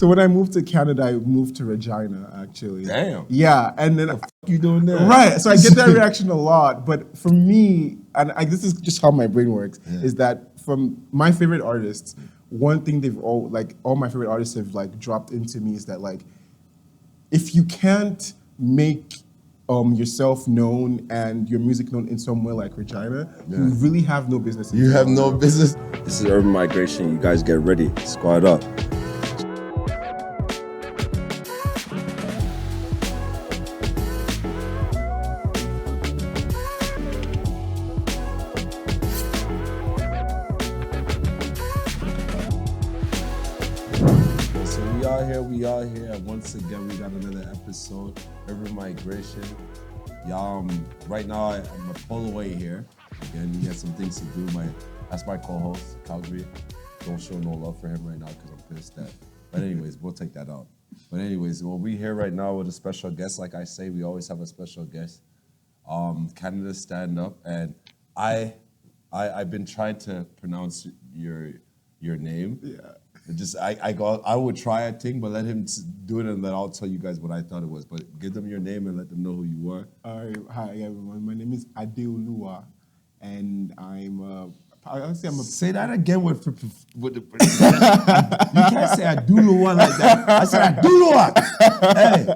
So when I moved to Canada, I moved to Regina, actually. Damn. Yeah, and then What the fuck you doing there? right. So I get that reaction a lot, but for me, and this is just how my brain works, is that from my favorite artists, one thing all my favorite artists have like dropped into me is that like, if you can't make yourself known and your music known in somewhere like Regina, you really have no business. You have no business. This is Urban Migration. You guys get ready. Squad up. We are here. Once again, we got another episode, Urban Migration. Y'all, right now, I'm a pull away here. Again, we got some things to do. That's my co-host, Calgary. Don't show no love for him right now because I'm pissed at. But anyways, we'll take that out. But anyways, well, we here right now with a special guest. Like I say, we always have a special guest. Canada Stand Up, and I've been trying to pronounce your name. Yeah. I would try a thing, but let him do it, and then I'll tell you guys what I thought it was. But give them your name and let them know who you are. Hi everyone, my name is Adeoluwa, and Say that again with the you can't say Adeoluwa like that. I said Adeoluwa. Hey,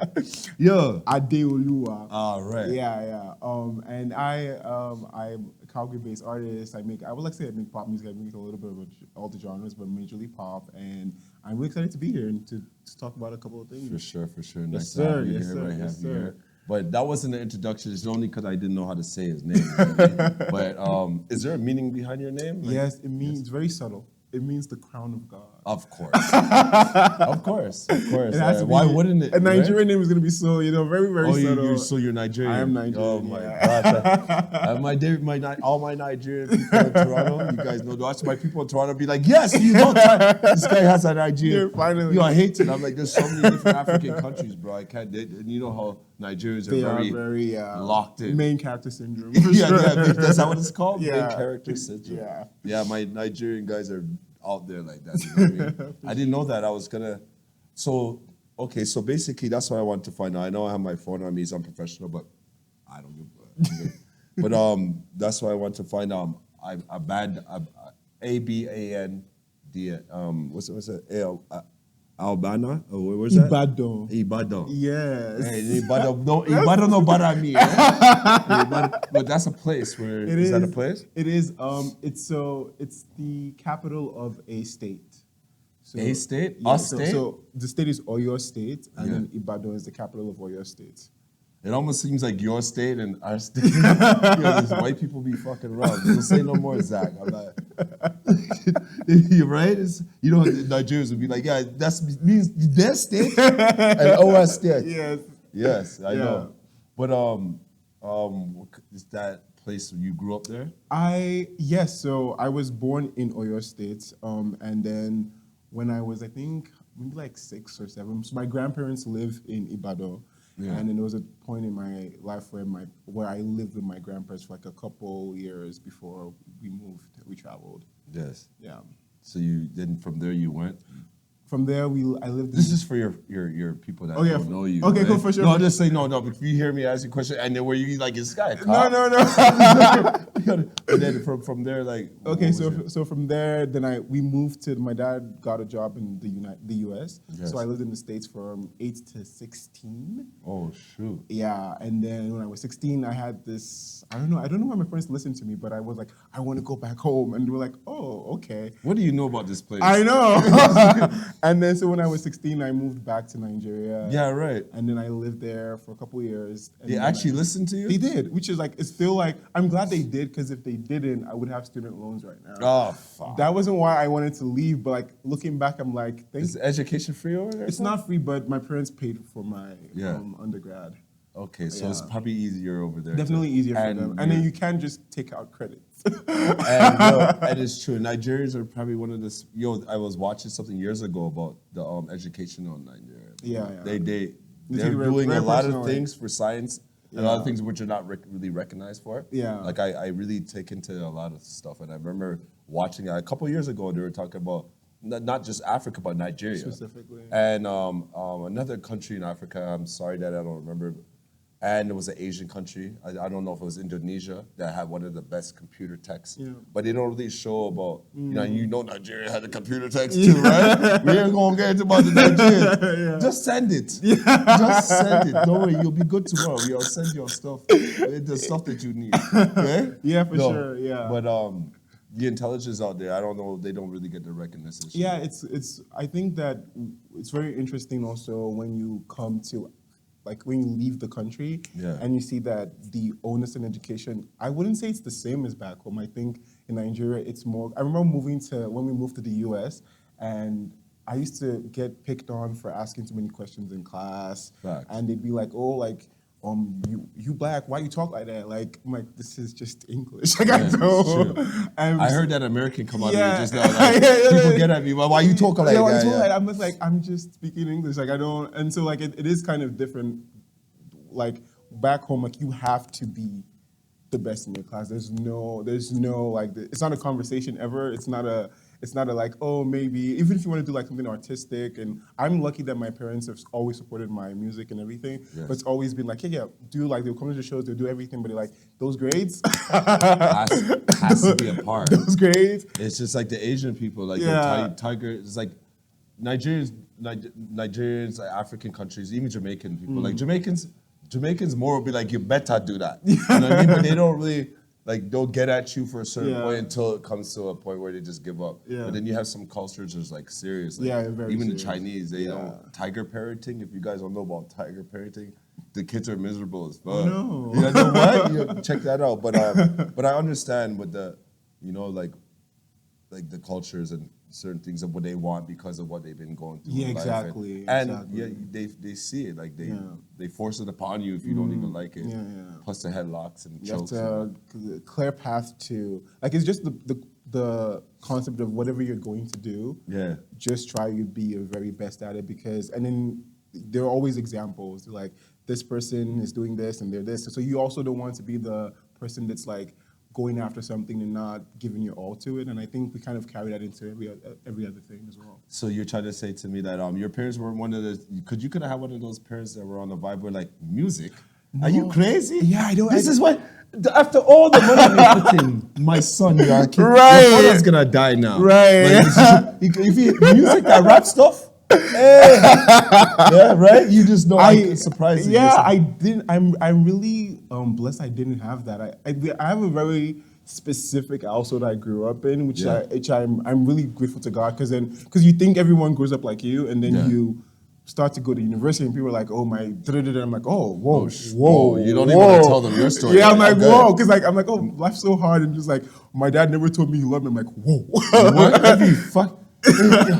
yo, Adeoluwa. All right. Yeah. And I'm a Calgary-based artist. I would like to say I make pop music. I make a little bit of all the genres, but majorly pop. And I'm really excited to be here and to talk about a couple of things. For sure. Yes, sir. Yes, sir. But that wasn't an introduction. It's only because I didn't know how to say his name. But is there a meaning behind your name? Yes, it means it's very subtle. It means the crown of God. Of course. Why wouldn't it? A Nigerian name is going to be so, very, very subtle. You're Nigerian. I am Nigerian. Oh my gosh. All my Nigerian people in Toronto, you guys know. Watch my people in Toronto be like, yes, you know, this guy has a Nigerian. Yeah, finally. I hate it. I'm like, there's so many different African countries, bro. I can't. And you know how Nigerians are very locked in. Main character syndrome. Yeah, that's how it's called. Yeah. Main character syndrome. Yeah, my Nigerian guys are out there like that. You know what I mean? I didn't know that. I was gonna. So basically, that's what I want to find out. I know I have my phone on me. It's unprofessional, but I don't give a. But that's what I want to find out. ABAND. What's it? Albana? Or where's that? Ibadan. Yes. Hey, Ibadan no bother me. But that's a place where is that a place? It is. It's the capital of a state. So, a state? Yeah, state? So the state is Oyo State, and then Ibadan is the capital of Oyo State. It almost seems like your state and our state. These white people be fucking around. Don't say no more, Zach. I'm like, you're right. Nigerians would be like, yeah, that means their state and our state. Yes, I know. But is that place where you grew up there? Yes. So I was born in Oyo State, and then when I was, I think, maybe like 6 or 7, so my grandparents live in Ibadan. Yeah. And then there was a point in my life where I lived with my grandparents for like a couple years before we traveled. Yes. Yeah. So from there you went? From there, I lived. This is for your people that don't know you. Okay, right? Cool, for sure. No, I'll just say no. But if you hear me ask you a question, and then where you like, is this guy a cop? No. And then from there, like. Okay, so from there, then we moved to. My dad got a job in the U.S. Yes. So I lived in the States from 8 to 16. Oh shoot. Yeah, and then when I was 16, I had this. I don't know why my friends listened to me, but I was like, I want to go back home, and they were like, oh, okay. What do you know about this place? I know. And then, so when I was 16, I moved back to Nigeria. Yeah, right. And then I lived there for a couple of years. They actually listened to you? They did, which is like, it's still like, I'm glad they did, because if they didn't, I would have student loans right now. Oh, fuck. That wasn't why I wanted to leave, but like, looking back, I'm like, is education free over there? It's not free, but my parents paid for my undergrad. Okay, so it's probably easier over there. Definitely easier for them. And then you can just take out credits. And it's true. Nigerians are probably one of the. I was watching something years ago about the education on Nigeria. Yeah. They're doing a lot of things for science, and a lot of things which are not really recognized for. Yeah. Like I really take into a lot of stuff, and I remember watching a couple years ago. They were talking about not just Africa, but Nigeria. Specifically. And another country in Africa, I'm sorry that I don't remember, and it was an Asian country. I don't know if it was Indonesia that had one of the best computer techs. Yeah. But they don't really show about, you know Nigeria had a computer techs too, right? We ain't gonna get into about the Nigerian. Just send it. Just send it. Don't worry, you'll be good tomorrow. We'll send your stuff, the stuff that you need. Okay? Yeah, for sure, yeah. But the intelligence out there, I don't know, they don't really get the recognition. Yeah, it's. I think that it's very interesting also when you come to, like when you leave the country and you see that the onus in education, I wouldn't say it's the same as back home. I think in Nigeria it's more, I remember when we moved to the US, and I used to get picked on for asking too many questions in class. Facts. And they'd be like, oh, like, you black, why you talk like that? Like, I'm like, this is just English. Like, I don't. I heard that American come out of you just now. Like, people get at me, why you talking like that? I'm just like, I'm just speaking English. Like, I don't, and so like, it is kind of different. Like, back home, like, you have to be the best in your class. There's no, like, it's not a conversation ever. It's not a like, oh, maybe, even if you want to do like something artistic, and I'm lucky that my parents have always supported my music and everything, but it's always been like, yeah, do like, they'll come to the shows, they'll do everything, but they're like, those grades? has to be a part. Those grades? It's just like the Asian people, like the Tiger, it's like Nigerians, like African countries, even Jamaican people, like Jamaicans more will be like, you better do that. You know what I mean? But they don't really, like, they'll get at you for a certain point until it comes to a point where they just give up. But then you have some cultures that's like serious. Like, very even serious. the Chinese, they don't, tiger parenting, if you guys don't know about tiger parenting, the kids are miserable as fuck. Oh, no. You know what? You check that out. But I understand with the, like the cultures and certain things of what they want because of what they've been going through in life. And they see it, like they force it upon you if you don't even like it. Plus the headlocks and chokes. You have to clear path to, like, it's just the concept of whatever you're going to do. Just try to be your very best at it, because, and then there are always examples, like, this person is doing this and they're this. So you also don't want to be the person that's like going after something and not giving your all to it. And I think we kind of carry that into every other thing as well. So you're trying to say to me that your parents were one of the, you could have had one of those parents that were on the vibe where like, music? No. Are you crazy? Yeah, I don't. This is what, after all the money we put in, my son, your kid, your father's gonna die now. Like, if you music, that rap stuff, yeah, right? You just know, I'm surprised. Yeah, I didn't. I'm really blessed I didn't have that. I have a very specific household I grew up in, which I'm really grateful to God, because you think everyone grows up like you, and then you start to go to university and people are like, oh my, I'm like, oh, whoa. You don't even want to tell them your story. Yeah, I'm like, whoa, because like, I'm like, oh, life's so hard, and just like, my dad never told me he loved me. I'm like, whoa. What? Every fuck.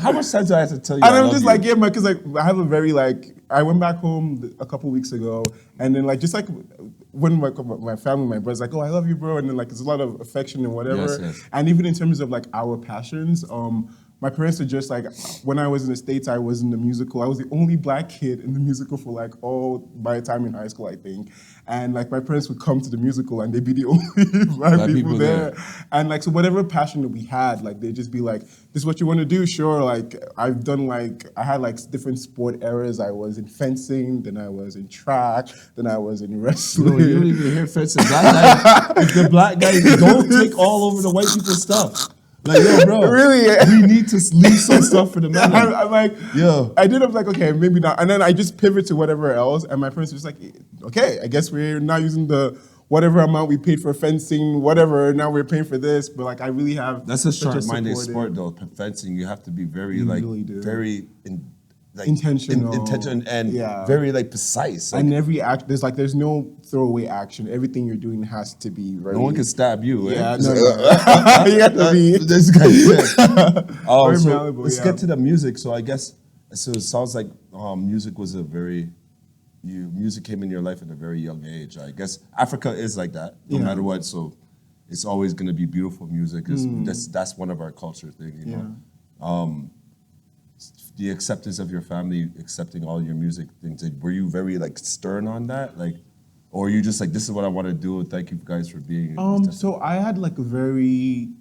How much time do I have to tell you? And I'm just like, yeah, man, because like I have a very like, I went back home a couple weeks ago, and then like just like when my family, my brother's like, oh, I love you, bro, and then like there's a lot of affection and whatever. Yes. And even in terms of like our passions, my parents are just like, when I was in the States, I was in the musical. I was the only black kid in the musical for like by the time in high school, I think. And like my parents would come to the musical and they'd be the only black people there. And like, so whatever passion that we had, like they'd just be like, this is what you want to do? Sure. Like I had like different sport eras. I was in fencing, then I was in track, then I was in wrestling. You don't even hear fencing. The black guys don't take all over the white people's stuff. Like, yo, bro, really? We need to leave some stuff for the men. I'm like, yo. I was like, okay, maybe not. And then I just pivot to whatever else. And my parents were just like, okay, I guess we're not using the whatever amount we paid for fencing, whatever, now we're paying for this. But like, I really have. That's a sharp-minded sport, though. Fencing, you have to be very, very intentional and very like precise. Like, and every act, there's no throwaway action. Everything you're doing has to be very. No one can stab you. Yeah, no. You have to be. This guy. Very so malleable, let's get to the music. So I guess it sounds like music was music came in your life at a very young age. I guess Africa is like that, no matter what. So it's always going to be beautiful music. That's one of our culture things, you know. The acceptance of your family accepting all your music things, were you very like stern on that, like, or you just like, this is what I want to do, thank you guys for being here? So I had like a very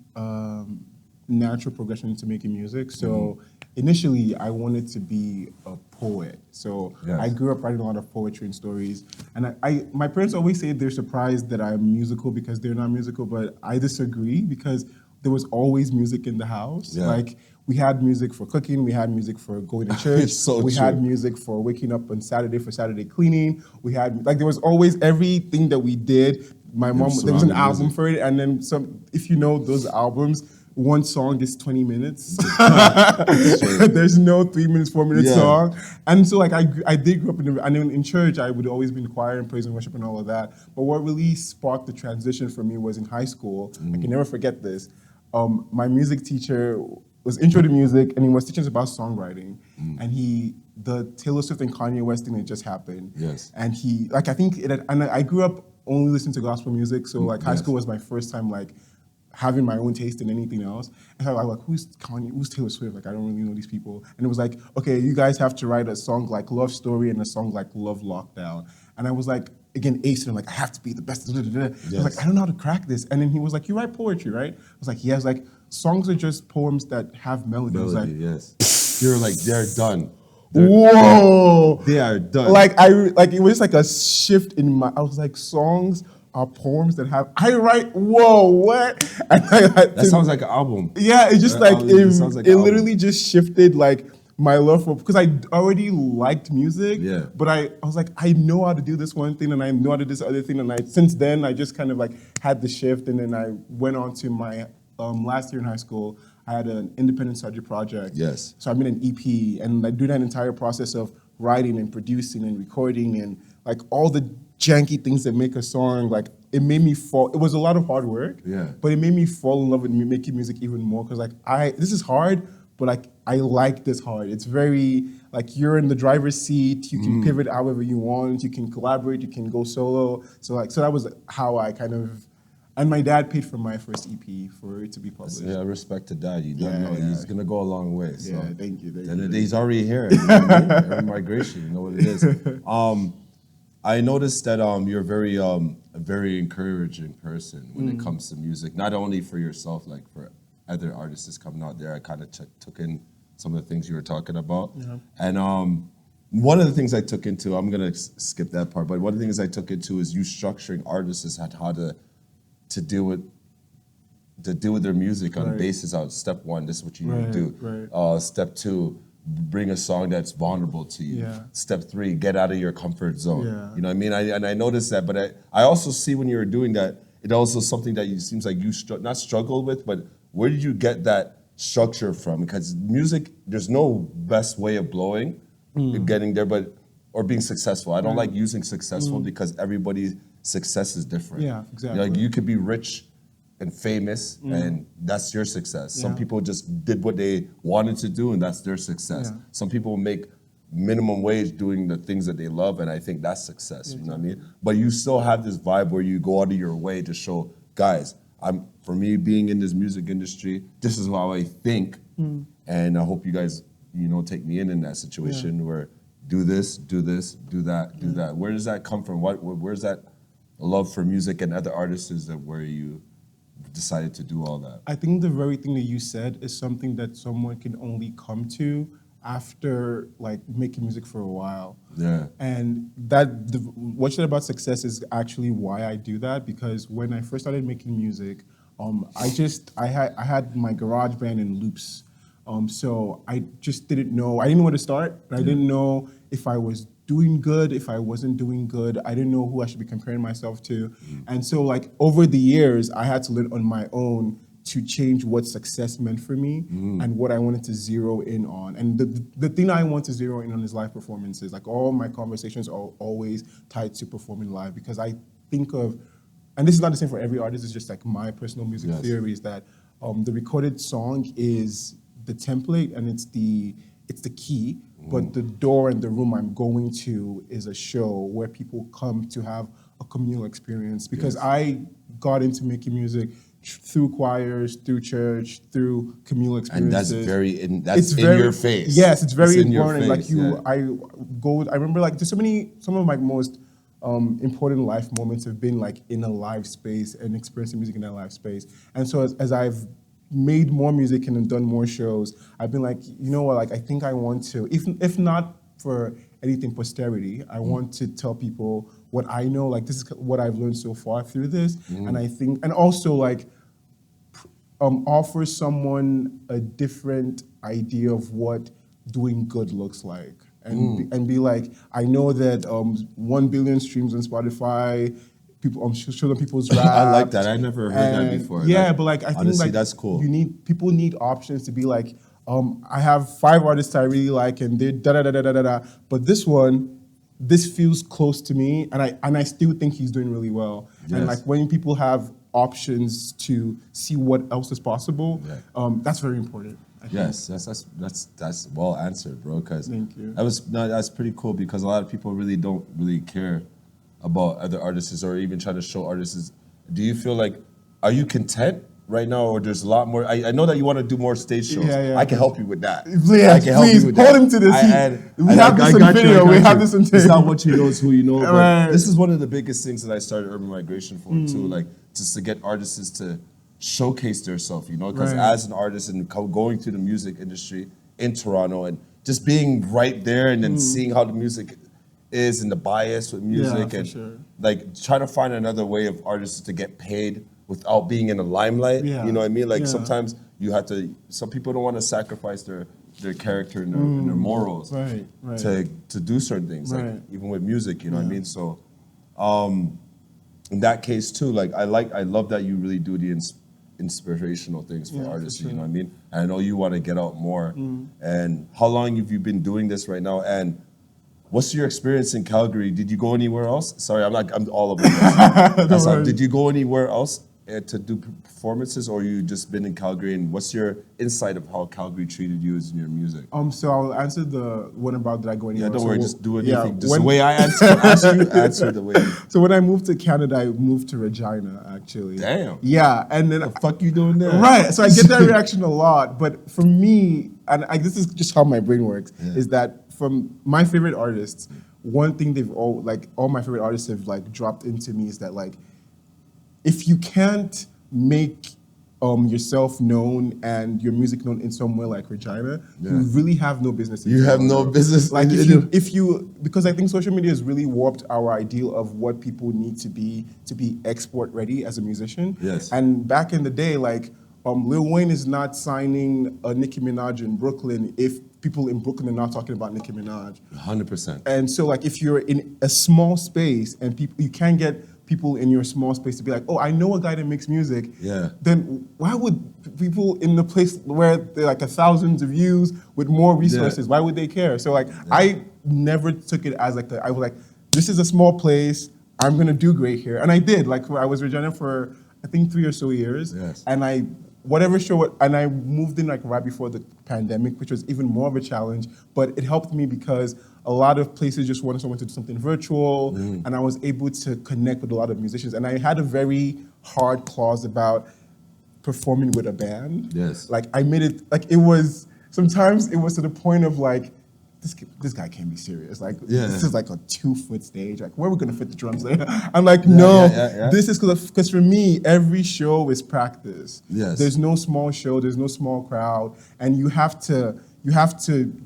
natural progression into making music. So initially, I wanted to be a poet. So I grew up writing a lot of poetry and stories. And my parents always say they're surprised that I'm musical because they're not musical, but I disagree because there was always music in the house. Yeah. Like, we had music for cooking, we had music for going to church, we had music for waking up on Saturday for Saturday cleaning. We had, like, there was always everything that we did. My mom, there was an album for it, and then some, if you know those albums, one song is 20 minutes. There's no 3 minutes, 4 minute song. And so like I did grow up in church, I would always be in the choir and praise and worship and all of that. But what really sparked the transition for me was in high school. I can never forget this. My music teacher was intro to music, and he was teaching us about songwriting. And the Taylor Swift and Kanye West thing had just happened. Yes. And I grew up only listening to gospel music, so like high school was my first time like having my own taste in anything else. And so I was like, who's Kanye, who's Taylor Swift? Like, I don't really know these people. And it was like, okay, you guys have to write a song like Love Story and a song like Love Lockdown. And I was like, again, ace, and I'm like, I have to be the best. I was like, I don't know how to crack this. And then he was like, you write poetry, right? I was like, yes. Like, songs are just poems that have melody. Yes. You're like, they're done. Whoa! They are done. Like it was like a shift in my. I was like, songs are poems that have. I write. Whoa! What? That sounds like an album. Yeah, it's just like it literally just shifted like my love for, because I already liked music. Yeah. But I was like, I know how to do this one thing and I know how to do this other thing, and since then I just kind of like had the shift, and then I went on to my last year in high school. I had an independent study project. Yes. So I made an EP, and I do that entire process of writing and producing and recording and like all the janky things that make a song. Like, it made me fall. It was a lot of hard work. Yeah. But it made me fall in love with making music even more, because like this is hard, but like I like this hard. It's very like you're in the driver's seat. You can pivot however you want. You can collaborate. You can go solo. So that was how I kind of. And my dad paid for my first EP for it to be published. Yeah, respect to dad. You don't know. He's going to go a long way. So. Yeah, thank you. And he's already here. You know what I mean? Migration, you know what it is. I noticed that you're a very encouraging person when it comes to music, not only for yourself, like for other artists coming out there. I kind of took in some of the things you were talking about. Yeah. And one of the things I took into, I'm going to skip that part, but one of the things I took into is you structuring artists at how to deal with their music on basis out. Step one, this is what you need to do. Right. Step two, bring a song that's vulnerable to you. Yeah. Step three, get out of your comfort zone. Yeah. You know what I mean? I noticed that, but I also see when you were doing that, it also something that seems like you not struggled with, but where did you get that structure from? Because music, there's no best way of blowing, getting there, or being successful. I don't like using successful because everybody's success is different. Yeah, exactly. Like, you could be rich and famous, and that's your success. Some people just did what they wanted to do, and that's their success. Yeah. Some people make minimum wage doing the things that they love, and I think that's success. You know what I mean? But you still have this vibe where you go out of your way to show, guys, for me being in this music industry, this is how I think, and I hope you guys, take me in that situation where do this, do that, do that. Where does that come from? Where's that love for music and other artists where you decided to do all that? I think the very thing that you said is something that someone can only come to after like making music for a while. Yeah. And what you said about success is actually why I do that, because when I first started making music, I had my garage band in loops. So I just didn't know where to start. I didn't know if I was doing good, if I wasn't doing good. I didn't know who I should be comparing myself to. And so like over the years, I had to learn on my own to change what success meant for me and what I wanted to zero in on. And the thing I want to zero in on is live performances. Like, all my conversations are always tied to performing live, because I think of, and this is not the same for every artist, it's just like my personal music theory is that the recorded song is the template and it's the key, but the door and the room I'm going to is a show where people come to have a communal experience. Because I got into making music through choirs, through church, through communal experiences. And that's in your face. Yes, it's very in important. Your face, I remember like there's some of my most important life moments have been like in a live space and experiencing music in that live space. And so as I've made more music and done more shows, I've been like, you know what, like I think I want to, if not for anything posterity, I want to tell people what I know, like this is what I've learned so far through this. And I think, and also like offer someone a different idea of what doing good looks like. And be like, I know that 1 billion streams on Spotify, people show them people's rap. I like that. I never heard that before. Yeah, like, but like I think honestly, like that's cool. People need options to be like, I have 5 artists I really like and they're da da da da da da da. But this feels close to me, and I still think he's doing really well. Yes. And like when people have options to see what else is possible, that's very important. Yes, that's well answered, bro. Because Thank you. That's pretty cool because a lot of people really don't really care about other artists or even try to show artists. Do you feel like, are you content right now, or there's a lot more? I know that you want to do more stage shows. Yeah. I can help you with that. Yeah, I can help please you with hold that. him to this. We have this I on got you, video. I got We have you. this on It's tape. not what you know, it's who you know. But Right. this is one of the biggest things that I started Urban Migration for too, like just to get artists to showcase themselves, you know, because Right. as an artist and going through the music industry in Toronto and just being right there and then seeing how the music is and the bias with music for and sure. like trying to find another way of artists to get paid without being in the limelight. Yeah. You know what I mean? Like Yeah. sometimes you have to, some people don't want to sacrifice their character and their morals Right. to do certain things, like Right. even with music, you know what I mean? So in that case too, like I love that you really do the inspirational things for Yeah, for artists, you sure. know what I mean? And I know you want to get out more. And how long have you been doing this right now? And what's your experience in Calgary? Did you go anywhere else? Sorry, I'm all over this. worry. Did you go anywhere else to do performances, or you just been in Calgary? And what's your insight of how Calgary treated you as in your music? So I'll answer the one about did I go anywhere. Yeah, don't So worry, we'll- just do anything. yeah, Just when- the way I asked you, answer the way. So when I moved to Canada, I moved to Regina, actually. Damn. Yeah, and then The fuck you doing there? right. So I get that reaction a lot, but for me, and this is just how my brain works, is that from my favorite artists, one thing all my favorite artists have like dropped into me is that like, if you can't make yourself known and your music known in somewhere like Regina, you really have no business. You have no business. Like if you, because I think social media has really warped our ideal of what people need to be export ready as a musician. Yes. And back in the day, like Lil Wayne is not signing a Nicki Minaj in Brooklyn if people in Brooklyn are not talking about Nicki Minaj. 100%. And so like if you're in a small space and you can't get people in your small space to be like, oh, I know a guy that makes music. Yeah. Then why would people in the place where there are like thousands of views with more resources, why would they care? So like I never took it as like I was like, this is a small place, I'm gonna do great here. And I did. Like I was Regina for I think 3 or so years. Yes. And I moved in like right before the pandemic, which was even more of a challenge, but it helped me because a lot of places just wanted someone to do something virtual, and I was able to connect with a lot of musicians. And I had a very hard clause about performing with a band. Yes. Like I made it, like it was, sometimes it was to the point of like, this guy can't be serious. Like, this is like a 2-foot stage. Like, where are we gonna fit the drums there? I'm like, no, this is because for me, every show is practice. Yes. There's no small show, there's no small crowd, and you have to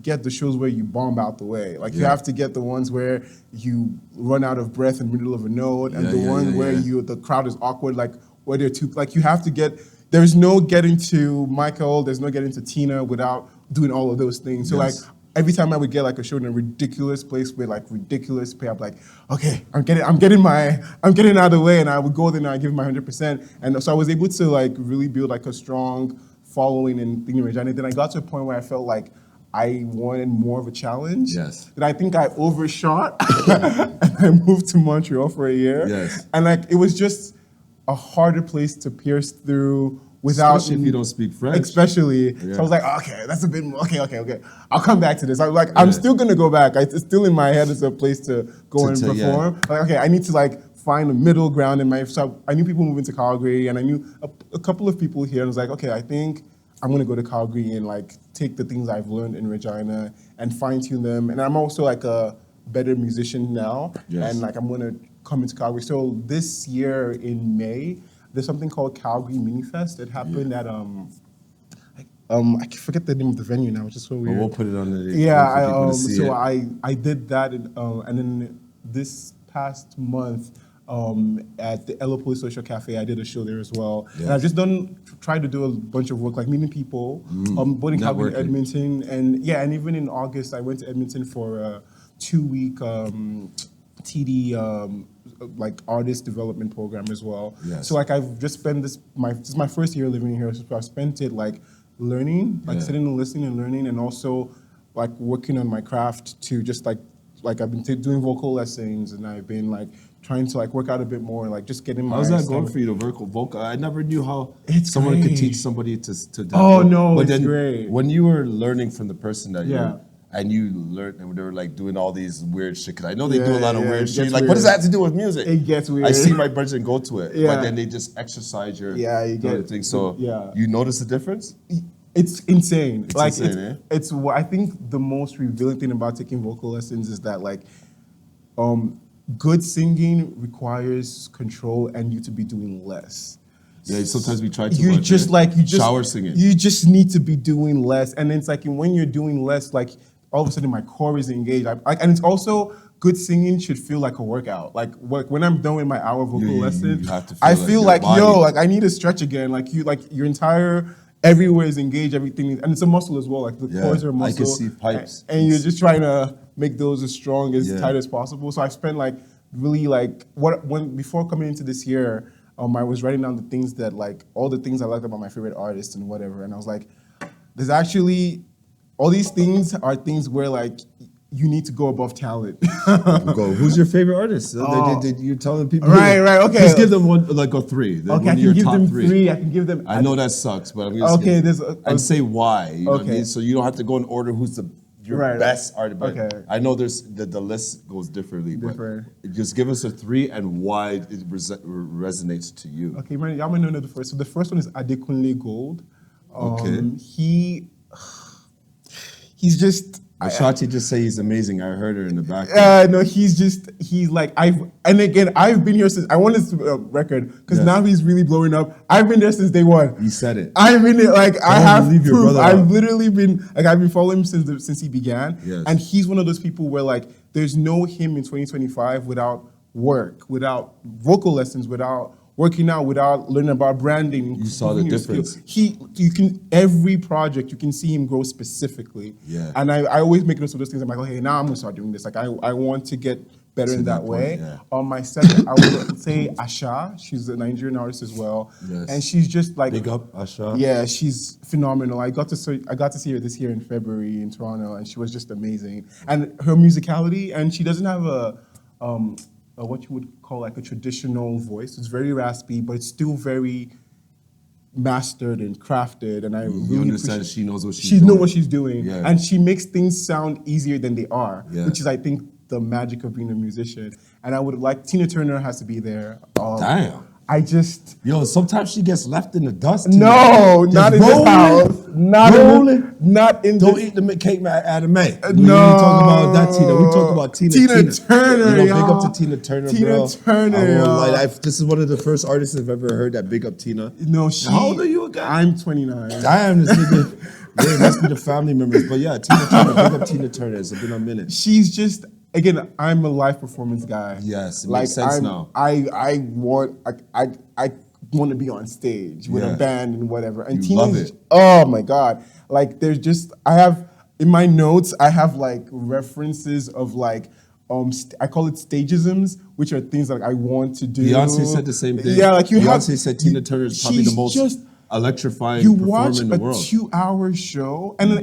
get the shows where you bomb out the way. Like you have to get the ones where you run out of breath in the middle of a note, and the one where the crowd is awkward, like where they're too, like you have to get, there's no getting to Michael, there's no getting to Tina without doing all of those things. So like, every time I would get like a show in a ridiculous place with like ridiculous pay, I'm like, okay, I'm getting out of the way, and I would go there and I give my 100%. And so I was able to like really build like a strong following in thinking Regina. Then I got to a point where I felt like I wanted more of a challenge. Yes. That I think I overshot, and I moved to Montreal for a year. Yes. And like it was just a harder place to pierce through without, especially if you don't speak French. Especially. So I was like, okay, that's a bit more, okay. I'll come back to this. I was like, I'm still gonna go back. It's still in my head as a place to go and perform. Like, okay, I need to like find a middle ground in my, so I knew people moving to Calgary, and I knew a couple of people here, and I was like, okay, I think I'm gonna go to Calgary and like take the things I've learned in Regina and fine tune them. And I'm also like a better musician now, and like I'm gonna come into Calgary. So this year in May, there's something called Calgary Mini Fest that happened at I forget the name of the venue now, which is so But weird. we'll put it on the Yeah, for people to see so it. I did that, and then this past month at the Elo Social Cafe, I did a show there as well. And I've Yes. just tried to do a bunch of work, like meeting people, both in Calgary, Networking. Edmonton, and yeah, and even in August, I went to Edmonton for a 2-week TD like artist development program as well. Yes. So like I've just spent this is my first year living here, so I've spent it like learning, like Yeah. sitting and listening and learning, and also like working on my craft to just like I've been doing vocal lessons, and I've been like trying to like work out a bit more, like just getting my. How's that going sound- for you, the vocal? I never knew how It's someone could great. teach somebody to Oh, vocal. no, But it's then great. when you were learning from the person that Yeah. and you learned, and they were like doing all these weird shit, because I know they do a Yeah, lot of yeah, weird it shit. gets Like, what does weird. that have to do with music? It gets I weird. see my brethren go to it, Yeah. but then they just exercise your Yeah, you the other get- thing. So yeah. you notice the difference? It's insane. Like insane, eh? it's what I think the most revealing thing about taking vocal lessons is that like good singing requires control and you to be doing less. Yeah, sometimes we try to You just like you just shower singing. You just need to be doing less, and it's like when you're doing less, like all of a sudden my core is engaged. And it's also good singing should feel like a workout. Like when I'm done with my hour vocal you lesson, have to feel I like feel your like body- yo, like I need to stretch again. Like your entire everywhere is engaged, everything is, and it's a muscle as well. Like the Yeah, chords are a I can muscle. see pipes. and you're just trying to make those as strong as Yeah. tight as possible. So I spent like really like before coming into this year, I was writing down the things that like all the things I liked about my favorite artists and whatever, and I was like, there's actually all these things are things where like you need to go above talent. Go. Who's your favorite artist? Oh. You're telling people. Right, okay. Just give them one, like a three. Okay, One I of your can give top them three. three. I can give them. I know that sucks, but I'm just Okay, there's and say why. You know what I Okay. mean? So you don't have to go in order who's your Right. best artist. But Okay. I know there's the list goes differently. Different. But just give us a three and why it resonates to you. Okay, y'all might know the first. So the first one is Adekunle Gold. Okay. He's just. Shati just say he's amazing. I heard her in the back. No, he's like I've been here since I wanted this record because Yes. now he's really blowing up. I've been there since day one. You said it. I've been there, like I Don't have leave your proof. brother I've out. literally been like I've been following him since he began. Yes. And he's one of those people where like there's no him in 2025 without work, without vocal lessons, without working out, without learning about branding. You saw the improving your skills. difference. Every project you can see him grow specifically. Yeah. And I always make notes of those things. I'm like, okay, now I'm gonna start doing this. Like I want to get better To in that that way. point, yeah. On my second, I would say Asha. She's a Nigerian artist as well. Yes. And she's just like Big up, Asha. Yeah, she's phenomenal. I got to see her this year in February in Toronto, and she was just amazing. And her musicality, and she doesn't have a what you would call like a traditional voice. It's very raspy, but it's still very mastered and crafted. And I You really understand appreciate- she knows what she's she doing. knows what she's doing, Yeah. and she makes things sound easier than they are, Yeah. which is I think the magic of being a musician. And I would like Tina Turner has to be there. Damn. I just. Yo, sometimes she gets left in the dust. No, Just not in this rolling, house. rolling. Not in Don't this. eat the cake out of May. We No. ain't talking about that Tina. We talk about Tina. Tina Turner, You know, big y'all. up to Tina Turner, Tina bro. Turner, I won't y'all. lie, this is one of the first artists I've ever heard that big up Tina. No, she. How old are you again? I'm 29. Damn, this nigga. Yeah, it must be the family members. But yeah, Tina Turner, big up Tina Turner. It's been a minute. She's just. Again, I'm a live performance guy. Yes, it makes sense now. I want to be on stage with Yeah. a band and whatever. And You love Tina's- it. Oh my God! Like there's just I have in my notes I have like references of like I call it stagisms, which are things that I want to do. Beyonce said the same thing. Yeah, like you have. Beyonce said Tina Turner is probably the she's most just- electrifying You performer watch in the a world. 2-hour show, and then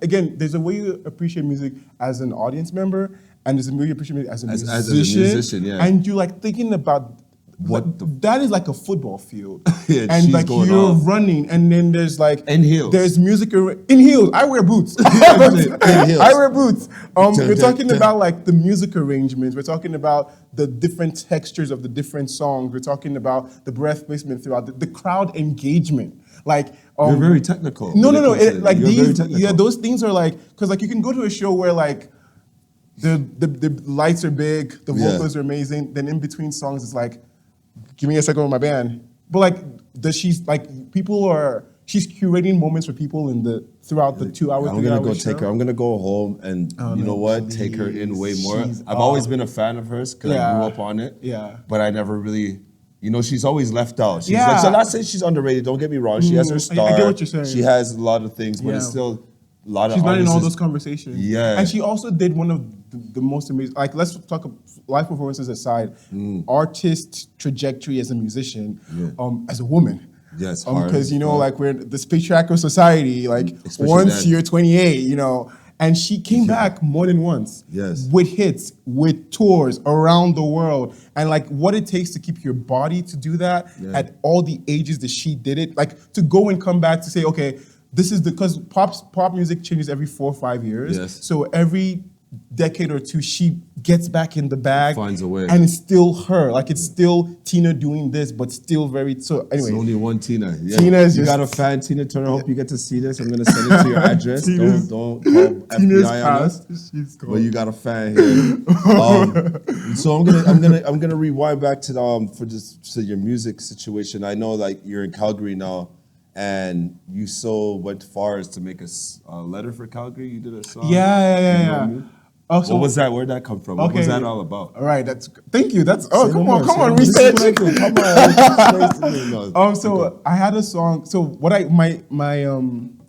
again, there's a way you appreciate music as an audience member, and there's a way you appreciate music as a musician. Yeah. And you're like thinking about What the- that is like a football field, Yeah, and she's like going you're off. running, and then there's like In heels. There's music in heels. I wear boots. In heels. I wear boots. We're talking dun. about like the music arrangements. We're talking about the different textures of the different songs. We're talking about the breath placement throughout the crowd engagement. Like You're very technical. No, when no, it no. comes to Like You're very these, technical. yeah, those things are like because like you can go to a show where like the lights are big, the Yeah. vocals are amazing. Then in between songs, it's like, give me a second with my band. But like, she's like people are she's curating moments for people throughout the 2 hours. I'm gonna go take her. I'm gonna go home and you know what? Take her in way more. I've always been a fan of hers because I grew up on it. Yeah. But I never really, she's always left out. She's like, so not saying she's underrated. Don't get me wrong. She has her star. I get what you're saying. She has a lot of things, but it's still a lot of. She's not in all those conversations. Yeah. And she also did one of the most amazing. Like, let's talk live performances aside. Artist trajectory as a musician, as a woman. Yes, because like we're in this patriarchal society. Like especially once then. you're 28, and she came back more than once. Yes, with hits, with tours around the world, and like what it takes to keep your body to do that at all the ages that she did it. Like to go and come back to say, okay, this is because pop music changes every 4 or 5 years. Yes. So every decade or two, she gets back in the bag, finds a way, and it's still her. Like it's still Tina doing this, but still very. So anyway, it's only one Tina. Yeah. Tina is got a fan, Tina Turner. Hope you get to see this. I'm gonna send it to your address. Don't call FBI on us. But you got a fan here. So I'm gonna rewind back to to your music situation. I know like you're in Calgary now. And you went far as to make a letter for Calgary. You did a song. Yeah. Oh, so what was that? Where'd that come from? What was that all about? All right, thank you. Come on, research. Come on. So I had a song. So what my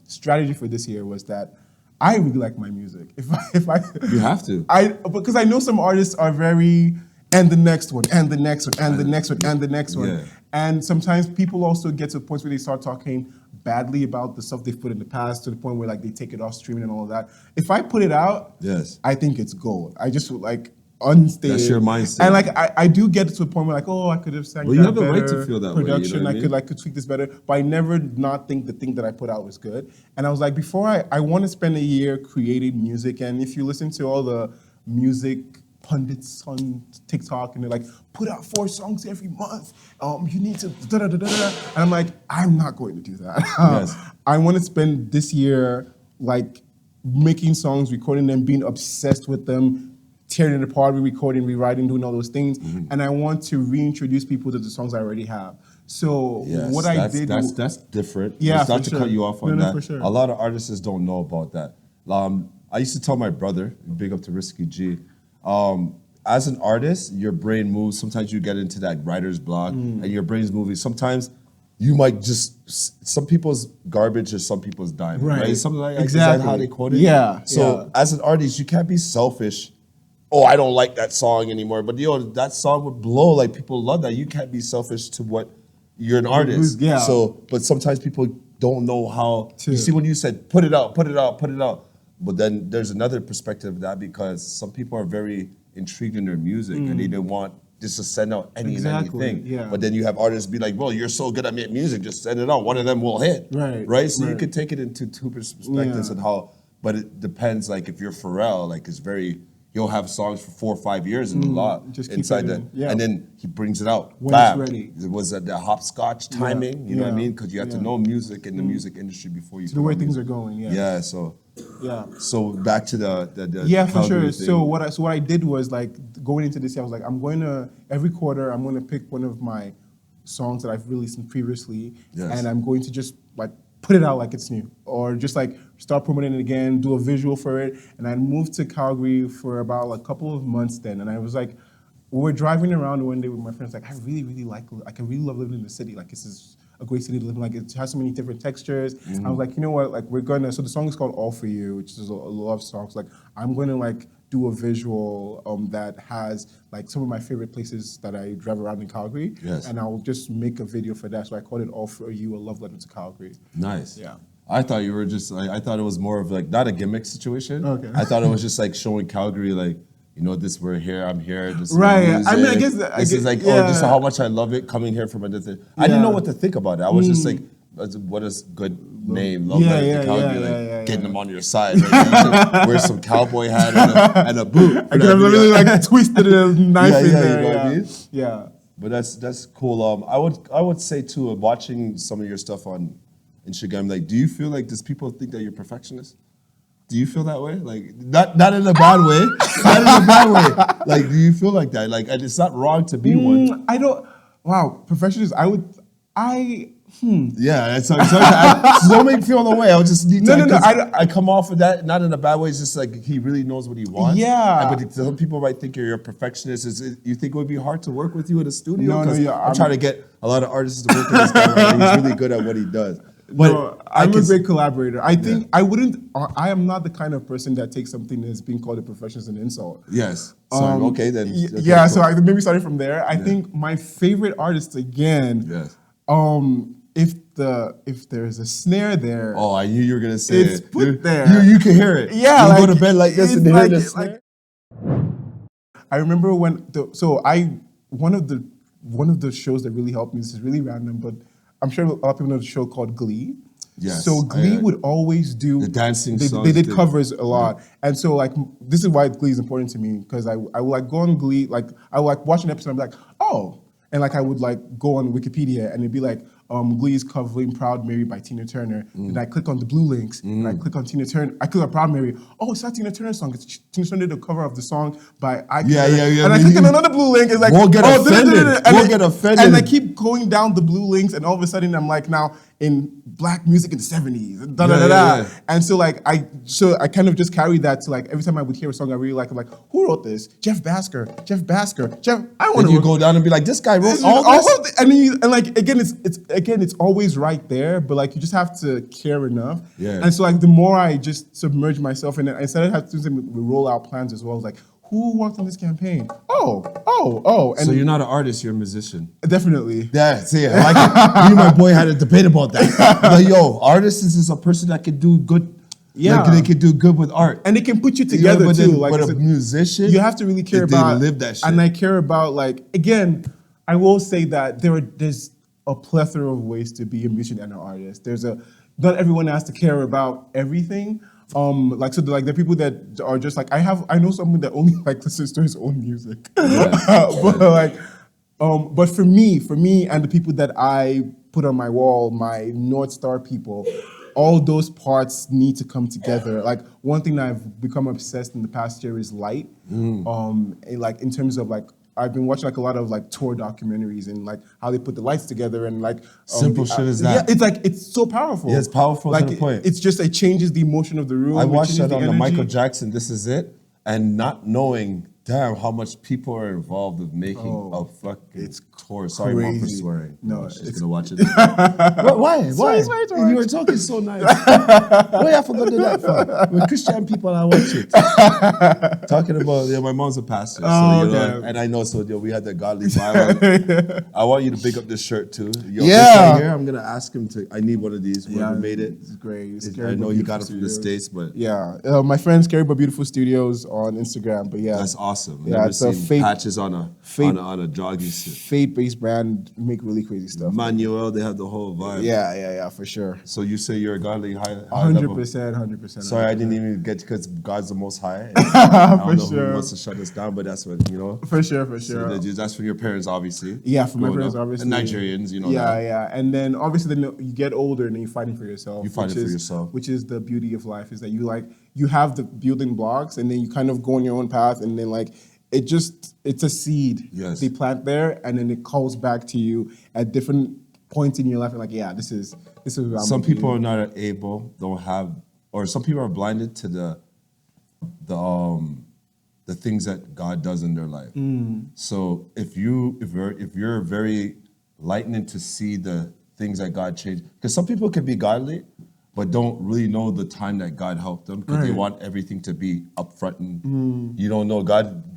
strategy for this year was that I really like my music. If I you have to. Because I know some artists are very and the next one, and the next one, and the next one, and the next one. Yeah. And sometimes people also get to points where they start talking badly about the stuff they've put in the past to the point where like they take it off streaming and all of that. If I put it out, I think it's gold. I just like unstated. That's your mindset. And like I do get to a point where like, oh, I could have sang that you have the better. right to feel that production, way. You know what I could tweak this better. But I never not think the thing that I put out was good. And I was like, before I want to spend a year creating music. And if you listen to all the music pundits on TikTok and they're like, put out 4 songs every month. You need to da-da-da-da-da. And I'm like, I'm not going to do that. I want to spend this year like making songs, recording them, being obsessed with them, tearing it apart, re-recording, rewriting, doing all those things. And I want to reintroduce people to the songs I already have. So what I did... That's different. Yeah, not to cut you off on that. For sure. A lot of artists don't know about that. I used to tell my brother, big up to Risky G, as an artist, your brain moves. Sometimes you get into that writer's block and your brain's moving. Sometimes you might some people's garbage is some people's diamond, right? Something like that. Exactly. Is that how they quote it? Yeah. So as an artist, you can't be selfish. Oh, I don't like that song anymore. But that song would blow. Like people love that. You can't be selfish to what you're an artist. Yeah. So, but sometimes people don't know how. You see, when you said put it out. But then there's another perspective of that because some people are very intrigued in their music and they don't want just to send out and anything. Yeah. But then you have artists be like, well, you're so good at making music, just send it out. One of them will hit. Right? So you could take it into two perspectives and how, but it depends, like if you're Pharrell, like it's very, he'll have songs for 4 or 5 years and a lot just inside that. And then he brings it out. When Bam. it's ready. Was that the hopscotch timing? You know what I mean? Because you have to know music and the music industry before you the way things are going, So back to the yeah, for sure. thing. So what I did was like going into this year, I was like, I'm going to every quarter I'm going to pick one of my songs that I've released previously, and I'm going to just like put it out like it's new, or just like start promoting it again, do a visual for it. And I moved to Calgary for about a couple of months then, and I was like, we were driving around one day with my friends, like I really love living in the city. Like this is a great city to live in. Like it has so many different textures. I was like, you know what? Like so the song is called All For You, which is a love song. So like I'm going to like do a visual that has like some of my favorite places that I drive around in Calgary. And I'll just make a video for that. So I called it All For You, a love letter to Calgary. Nice. Yeah. I thought you were just I thought it was more of like not a gimmick situation. Okay. I thought it was just like showing Calgary like, you know, we're here, I'm here. This right. Music. I mean, I guess this is like, just how much I love it coming here from a different. I didn't know what to think about it. I was just like, what is good name? Love letter to Calgary, getting them on your side. Like, wear some cowboy hat and a boot. I could have really like twisted a knife in there. You know what I mean? Yeah. But that's cool. I would say too, watching some of your stuff on Instagram, like, do you feel like does people think that you're perfectionist? Do you feel that way? Like not in a bad way. Not in a bad way. Like, do you feel like that? Like, and it's not wrong to be one. I don't. Wow, perfectionist. Yeah, so don't make me feel the way. I'll just need to. No. I come off of that not in a bad way. It's just like he really knows what he wants. Yeah. But some people might think you're a perfectionist. You think it would be hard to work with you in a studio? No, yeah, I'm trying to get a lot of artists to work with this guy. Right? He's really good at what he does. But no, I'm a great collaborator. I think I am not the kind of person that takes something that's being called a profession as an insult. Yes. So, okay, then. Okay, yeah, cool. so maybe starting from there. I think my favorite artist again. Yes. If there's a snare there. Oh, I knew you were gonna say it's it. put there. You can hear it. Yeah, you go to bed like this and hear the snare. I remember when one of the shows that really helped me. This is really random, but I'm sure a lot of people know the show called Glee. Yes. So Glee would always do the dancing songs. They did covers a lot, and so like this is why Glee is important to me because I would like go on Glee, like I would like watch an episode and be like, oh, and like I would like go on Wikipedia and it'd be like Glee is covering Proud Mary by Tina Turner, and I click on the blue links and I click on Tina Turner. I click on Proud Mary. Oh, it's not Tina Turner's song. It's Tina Turner did the cover of the song by Yeah. And I click on another blue link. It's like We'll get offended. We'll get offended. And I keep going down the blue links, and all of a sudden I'm like now in black music in the 70s. Yeah. And so like I kind of just carried that to like every time I would hear a song I really like, I'm like, who wrote this? Jeff Basker. I want to go down and be like, this guy wrote all this. And like again, it's always right there, but like you just have to care enough. Yeah. And so like the more I just submerge myself in it, I started having to roll out plans as well. I was like, who worked on this campaign? Oh. And so you're not an artist, you're a musician. Definitely. Yeah, see, I like it. Me and my boy had a debate about that. Like, yo, artist is a person that can do good. Yeah. Like, they can do good with art. And it can put you together too. But a musician, you have to really care about. They live that shit. And I care about like, again, I will say that there's a plethora of ways to be a musician and an artist. Not everyone has to care about everything. There are people that are just like I know someone that only like listens to his own music. But for me and the people that I put on my wall, my North Star people, all those parts need to come together. Like one thing that I've become obsessed in the past year is light. Like in terms of like I've been watching like a lot of like tour documentaries and like how they put the lights together and like simple shit as that. Yeah, it's like it's so powerful. Yeah, it's powerful like, to the point. It's just it changes the emotion of the room. I watched that on the energy. Michael Jackson This Is It, and not knowing how much people are involved with making a fucking tour. Sorry, Mom, for swearing. No, she's gonna watch it. Why? Sorry. You were talking so nice. Why I forgot to do that for? With Christian people, I watch it. Talking about my mom's a pastor, and I know. So we had the godly vibe. I want you to pick up this shirt too. This right here, I'm gonna ask him to. I need one of these. Whoever made it. It's great. I know he got it from the States, but my friend Scary But Beautiful Studios on Instagram. But yeah, that's awesome. Yeah, Never it's a seen patches on a jogging suit. Faith-based brand make really crazy stuff. Manuel, they have the whole vibe. Yeah, for sure. So you say you're a godly high 100%. Sorry, I didn't even get because God's the most high. I don't know who wants to shut us down, but that's what For sure. So that's from your parents, obviously. Yeah, from my parents, obviously. And Nigerians, Yeah, and then obviously you get older and then you're fighting for yourself. You fight it for yourself, which is the beauty of life. Is that you have the building blocks and then you kind of go on your own path and then like. It's a seed they plant there, and then it calls back to you at different points in your life. And like, this is what I'm some people are not able, don't have, or some people are blinded to the things that God does in their life. So if you're very lightning to see the things that God changed, because some people can be godly, but don't really know the time that God helped them because they want everything to be upfront and you don't know God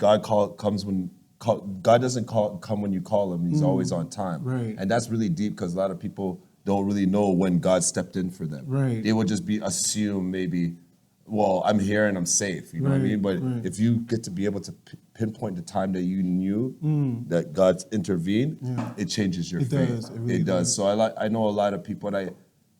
doesn't come when you call him. He's always on time. Right. And that's really deep because a lot of people don't really know when God stepped in for them. Right. They would just assume maybe, well, I'm here and I'm safe. You know what I mean? But if you get to be able to pinpoint the time that you knew that God's intervened, it changes your faith. It does. So I know a lot of people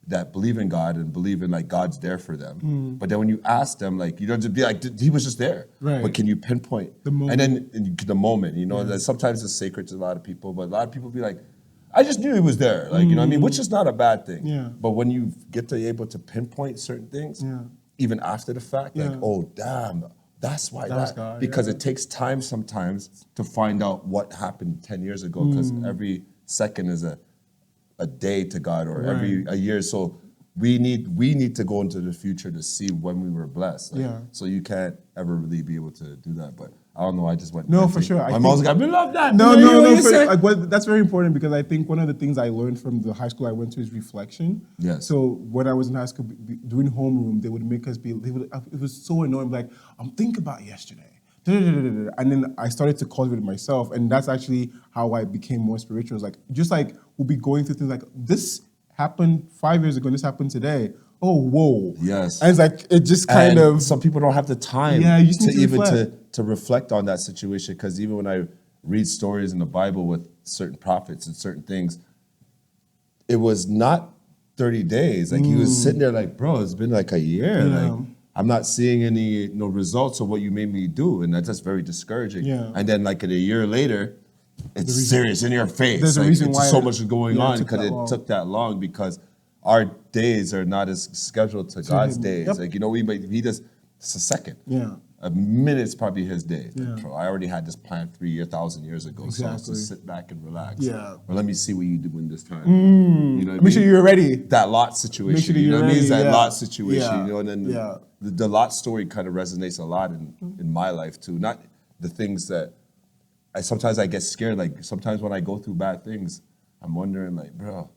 that believe in God and believe in like God's there for them. But then when you ask them, like, you don't just be like, he was just there. Right. But can you pinpoint the moment? And then the moment, that sometimes it's sacred to a lot of people, but a lot of people be like, I just knew he was there. Like, you know what I mean? Which is not a bad thing. Yeah. But when you get to able to pinpoint certain things, even after the fact, like, oh, damn, that's why that. God, because it takes time sometimes to find out what happened 10 years ago because every second is a a day to God or Right. every a year. So we need to go into the future to see when we were blessed. Like, Yeah. So you can't ever really be able to do that. But I don't know. I just went. No, venting. for sure. My mom's like, I love that. No, You know no, what no. you say? That's very important because I think one of the things I learned from the high school I went to is reflection. Yes. So when I was in high school doing homeroom, they would make us be. It was so annoying. Like, think about yesterday. And then I started to cultivate it myself, and that's actually how I became more spiritual. It's like just like we'll be going through things like this happened 5 years ago, and this happened today. Oh, whoa. Yes. And it's like it just kind And of. some people don't have the time Yeah, you just need to even reflect. to reflect on that situation, because even when I read stories in the Bible with certain prophets and certain things, it was not 30 days. Like he was sitting there like, bro, it's been like a year. Yeah. Like I'm not seeing any results of what you made me do. And that's just very discouraging. Yeah. And then like a year later, it's serious in your face. There's a Like, reason it's why so much is going yeah, it on took because that it long. took that long, because our days are not as scheduled to God's him. days. Yep. Like, he does, it's a second. Yeah. A minute's probably his day. Yeah. Bro, I already had this plan 1,000 years ago. So Exactly. just sit back and relax. Yeah. Or let me see what you do in this time. You know what I Make sure mean? you're ready. That Lot situation. Make sure that you know you're what I mean? It's ready, that yeah. Lot situation. Yeah. You know, and then Yeah. the Lot story kind of resonates a lot in my life too. Not the things that sometimes I get scared. Like sometimes when I go through bad things, I'm wondering like, bro,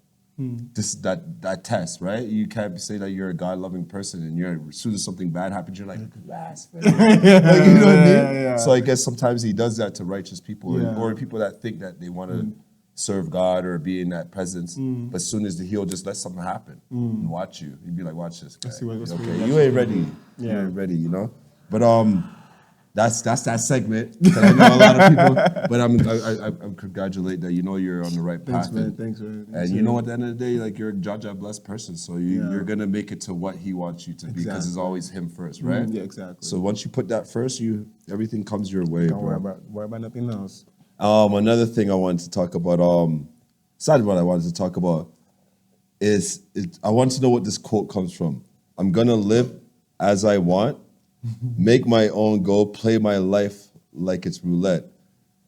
this that test, right? You can't say that you're a God-loving person and you're as soon as something bad happens, you're like, blasphemy. Like, you know what I mean? Yeah. So I guess sometimes he does that to righteous people Yeah. or people that think that they want to serve God or be in that presence. But as soon as he'll just let something happen and watch you. He'd be like, watch this guy. see what's Okay, going on. you ain't ready. You Yeah. ain't ready, you know? But that's that segment. 'Cause I know a lot of people, but I'm congratulate that you know you're on the right Thanks, path. man. Thanks, man. And you know, at the end of the day, like you're a Jaja blessed person, so you're gonna make it to what he wants you to be, because it's Exactly. always him first, right? Yeah, exactly. So once you put that first, everything comes your way, Don't bro. worry about nothing else. Another thing I wanted to talk about, side what I wanted to talk about is I want to know what this quote comes from. I'm gonna live as I want, make my own goal, play my life like it's roulette.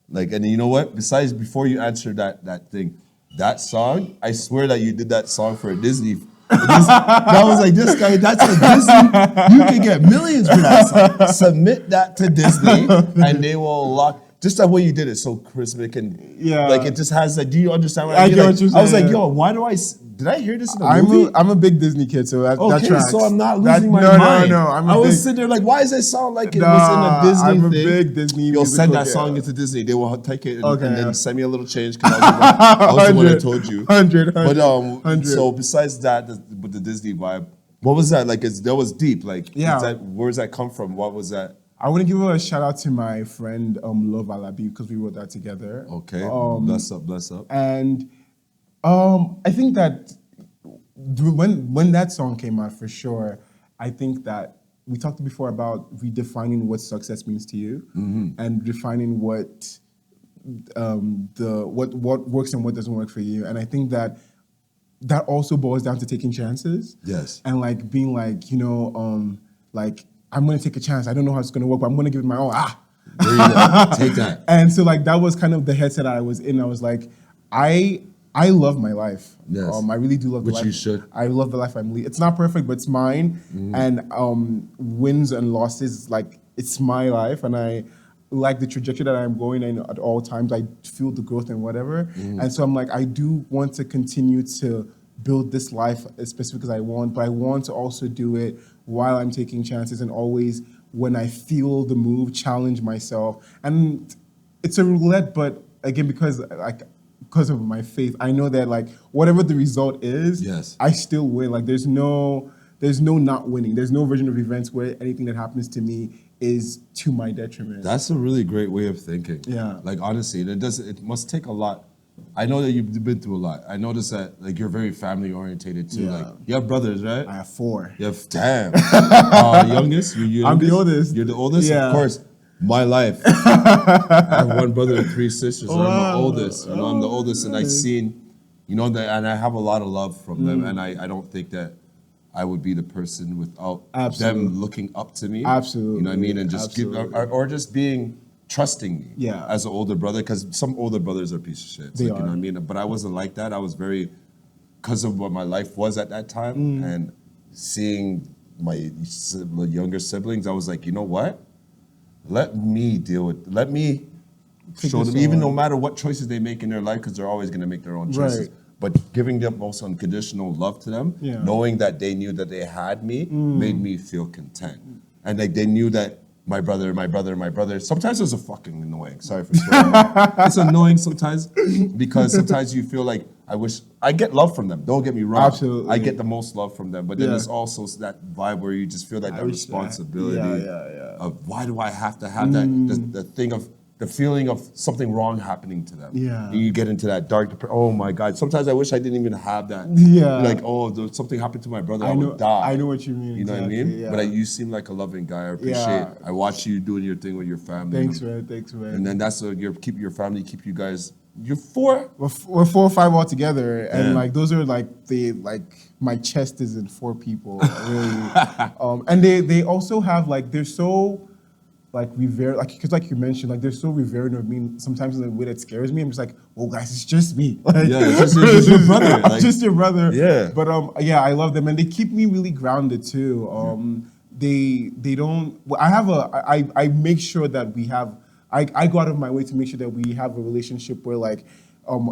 Like, and you know what? Besides, before you answer that thing, that song, I swear that you did that song for a Disney. That was like, this guy, that's a Disney. You can get millions for that song. Submit that to Disney and they will lock. Just that way you did it so charismatic and Yeah. like it just has that. Do you understand what I I mean? get Like, what you're I was like, saying. yo, why did I hear this in a movie? I'm a big Disney kid, so that Okay, tracks. so I'm not That- losing my no, mind. No, I was sitting there like, why does it sound like it was in Nah, a Disney I'm a thing? big Disney You'll musical send that kid. song into Disney. They will take it and, Okay. and then send me a little change because I was the one that told you. 100. But 100. so besides that, with the Disney vibe, what was that like? That was deep. Like, Yeah. Where does that come from? What was that? I want to give a shout out to my friend Love Alabi because we wrote that together. Okay, bless up. And I think that when that song came out, for sure, I think that we talked before about redefining what success means to you and defining what what works and what doesn't work for you. And I think that also boils down to taking chances. Yes. And like being like, like I'm gonna take a chance. I don't know how it's gonna work, but I'm gonna give it my all. There you go. Take that. And so like that was kind of the headset I was in. I was like, I love my life. Yes. I really do love the Which life. you should. I love the life I'm leading. It's not perfect, but it's mine. And wins and losses, like it's my life, and I like the trajectory that I'm going in at all times. I feel the growth and whatever. And so I'm like, I do want to continue to build this life as specific as I want, but I want to also do it while I'm taking chances and always when I feel the move, challenge myself. And it's a roulette, but again, because of my faith, I know that like whatever the result is, Yes. I still win. Like there's no not winning. There's no version of events where anything that happens to me is to my detriment. That's a really great way of thinking. Yeah. Like honestly, it must take a lot. I know that you've been through a lot. I noticed that like you're very family orientated too. Yeah. Like you have brothers, right? I have 4. You have youngest. You're I'm the youngest? oldest. You're the oldest. Yeah. Of course. My life. I have 1 brother and 3 sisters. And I'm Wow. the oldest. You know, I'm the oldest, and I've seen, that, and I have a lot of love from them. And I don't think that I would be the person without Absolutely. them looking up to me. Absolutely. You know what I mean? And just Absolutely. or just being trusting me. Yeah. As an older brother, because some older brothers are piece of shit. They You know what I are. mean? But I wasn't like that. I was very because of what my life was at that time and seeing my younger siblings, I was like, you know what? Let me show them, even no matter what choices they make in their life, because they're always going to make their own choices. Right. But giving them most unconditional love to them, knowing that they knew that they had me, made me feel content. And like they knew that my brother. Sometimes it's a fucking annoying. Sorry for swearing. It's annoying sometimes because sometimes you feel like I get love from them. Don't get me wrong. Absolutely. I get the most love from them. But then there's also that vibe where you just feel like that responsibility of why do I have to have that the feeling of something wrong happening to them. Yeah. And you get into that dark oh my God. Sometimes I wish I didn't even have that. Yeah. Like, something happened to my brother, I would die. I know what you mean. You know what I mean? Yeah. But you seem like a loving guy. I appreciate. I watch you doing your thing with your family. Thanks, man. And then that's keep your family, keep you guys. You're four. We're 4 or 5 all together, and like those are like my chest is in 4 people, really. And they also have like they're so like revered, like because like you mentioned, like they're so revered of me. Sometimes in a way that scares me. I'm just like, oh guys, it's just me. Like, it's just your brother. I'm just your brother. Yeah. But I love them, and they keep me really grounded too. They don't. Well, I make sure that we have. I go out of my way to make sure that we have a relationship where like,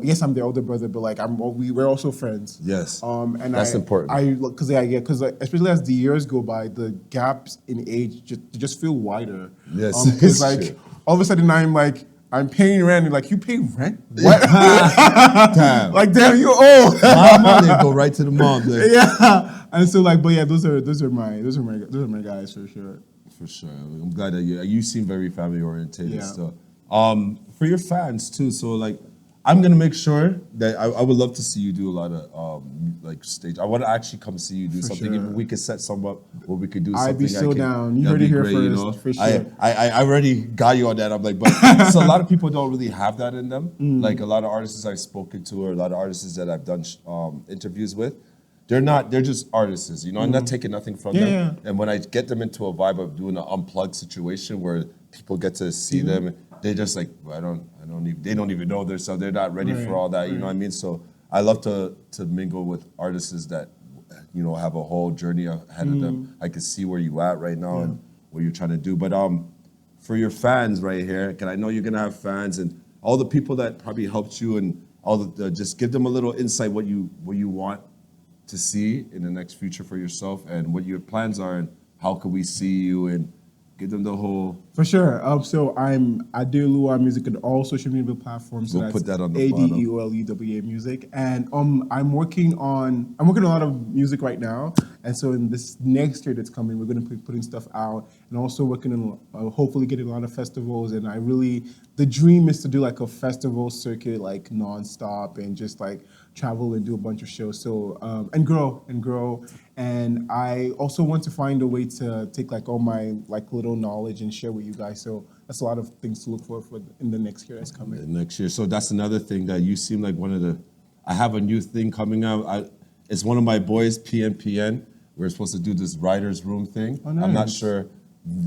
yes, I'm their older brother, but like we're also friends. Yes. And that's important. Because especially as the years go by, the gaps in age just feel wider. Yes. It's like all of a sudden I'm paying rent, and like, you pay rent? What? Damn. Like, damn, you old. Mom, they go right to the mom. Like. Yeah. And so like, but yeah, those are my guys for sure. For sure. I'm glad that you seem very family oriented still. For your fans too, so like I'm gonna make sure that I would love to see you do a lot of like stage. I want to actually come see you do something. Sure. If we could set some up where we could do something. I'd be so down. You heard it here first, for sure. I already got you on that. I'm like, but so a lot of people don't really have that in them. Like a lot of artists I've spoken to, or a lot of artists that I've done interviews with. They're just artists, you know. I'm not taking nothing from them. Yeah. And when I get them into a vibe of doing an unplugged situation where people get to see them, they're just like, they don't even know themselves. They're not ready for all that. You know what I mean? So I love to mingle with artists that, you know, have a whole journey ahead of them. I can see where you at right now and what you're trying to do. But for your fans right here, because I know you're gonna have fans and all the people that probably helped you and all just give them a little insight what you want to see in the next future for yourself and what your plans are and how could we see you and give them the whole... For sure. So I'm Adeoluwa Music on all social media platforms. We'll put that on the bottom. Adeoluwa Music. And I'm working on a lot of music right now. And so in this next year that's coming, we're going to be putting stuff out and also working on hopefully getting a lot of festivals. And the dream is to do like a festival circuit, like nonstop, and just like travel and do a bunch of shows. So, and grow. And I also want to find a way to take like all my like little knowledge and share with you guys. So that's a lot of things to look for in the next year that's coming. Next year. So that's another thing that you seem like I have a new thing coming out. It's one of my boys, PNPN. We're supposed to do this writer's room thing. Oh, nice. I'm not sure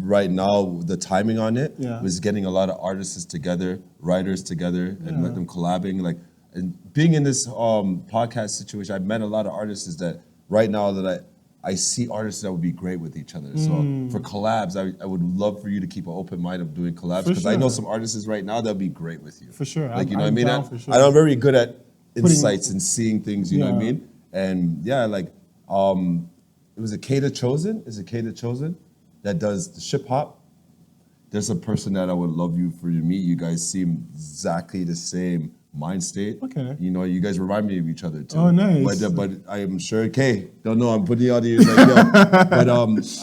right now the timing on it. Yeah. Was getting a lot of artists together, writers together, and let them collabing. Like, and being in this podcast situation, I've met a lot of artists that right now that I see artists that would be great with each other. So for collabs, I would love for you to keep an open mind of doing collabs, because I know some artists right now that would be great with you. For sure. Like, you know what I mean? For sure. I'm very good at insights and seeing things, you know what I mean? And like, it was a Kata Chosen. Is it Kata Chosen that does the ship hop? There's a person that I would love you to meet. You guys seem exactly the same mind state. Okay. You know, you guys remind me of each other too. Oh, nice. But I am sure, don't know, I'm putting you out here like, yo. But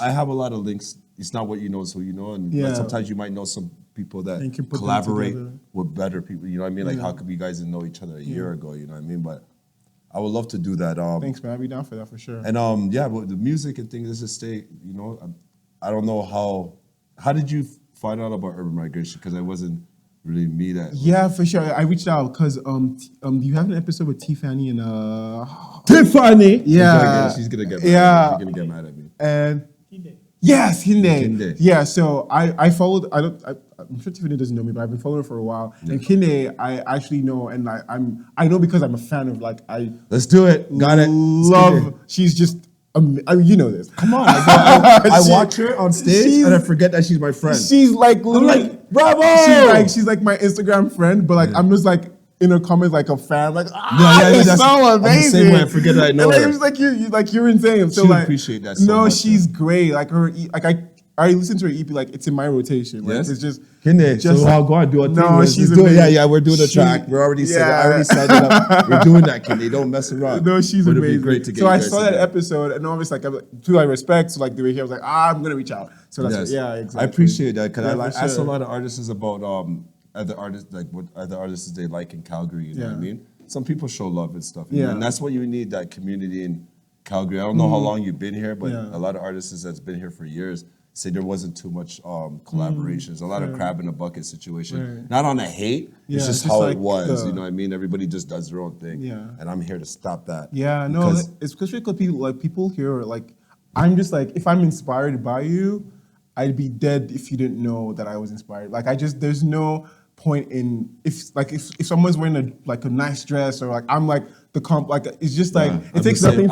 I have a lot of links. It's not what you know, so you know. And but sometimes you might know some people that collaborate with better people. You know what I mean? Like, how could you guys know each other a year ago? You know what I mean? But I would love to do that. Thanks, man. I'd be down for that for sure. And but the music and things, just stay. You know, I don't know how did you find out about urban migration? Because I wasn't really me that. Yeah, for sure. I reached out because you have an episode with Tiffany and Tiffany. Yeah, she's gonna get mad. Yeah, she's gonna get mad at me. And yes, Hinde. Yeah, so I followed. I I'm sure Tiffany doesn't know me, but I've been following her for a while. And Kinde, I actually know, and I know because I'm a fan of like Let's do it. Got it. Love. She's just. I mean, you know this. Come on, I watch her on stage and I forget that she's my friend. She's like, I'm like, bravo. She's like my Instagram friend, but like I'm just like in her comments like a fan, like that's so amazing. I'm the same way. I forget that I know her. It's like you're insane. So she like, appreciate that. So no, much, she's great. Like her, like I listen to her EP, like it's in my rotation. Like, yes, it's just. So I'll go and do a thing. No, she's doing. Yeah, we're doing a track. We're already set. I already set it up. We're doing that, Kinde. Don't mess around. No, she's but amazing. It'd be great to get so you I guys saw that together. episode, and obviously, like, who I respect, so like they were here, I was like, I'm gonna reach out. So that's yeah, exactly. I appreciate that because I for ask a sure. lot of artists about other artists, like what other artists they like in Calgary. You know what I mean? Some people show love and stuff. You know, and that's what you need, that community in Calgary. I don't know how long you've been here, but a lot of artists that's been here for years say there wasn't too much collaborations, a lot of crab in a bucket situation. Not on a hate, it's just how like it was. You know what I mean? Everybody just does their own thing. And I'm here to stop that. Yeah, no, especially because people here are like, I'm just like, if I'm inspired by you, I'd be dead if you didn't know that I was inspired. Like there's no point in if someone's wearing a nice dress or like I'm like it's just like it takes nothing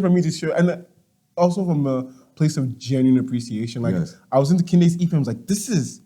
from me to show, and also from a place of genuine appreciation. Like I was into Kinde's EP, I was like, this is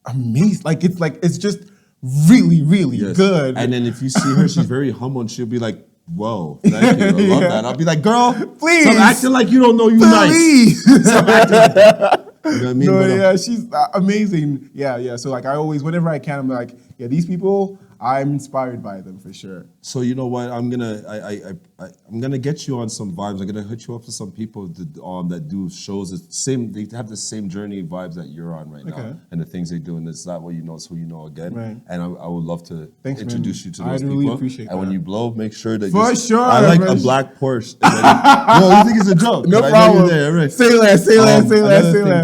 amazing. It's just really, really good. And then if you see her, she's very humble and she'll be like, whoa, thank you. I love that. I'll be like, girl, please stop acting like you don't know you nice. Stop acting like that. You know what I mean? No, she's amazing. Yeah. So like I always, whenever I can, I'm like, yeah, these people, I'm inspired by them for sure. So you know what? I'm gonna get you on some vibes. I'm gonna hook you up to some people that do shows. They have the same journey vibes that you're on right now, and the things they do. And it's not what you know, it's who you know again. Right. And I would love to introduce you to those people. Really appreciate that. And when you blow, make sure that for sure. I like a black Porsche. No, you think it's a joke? No problem. Right? Say less.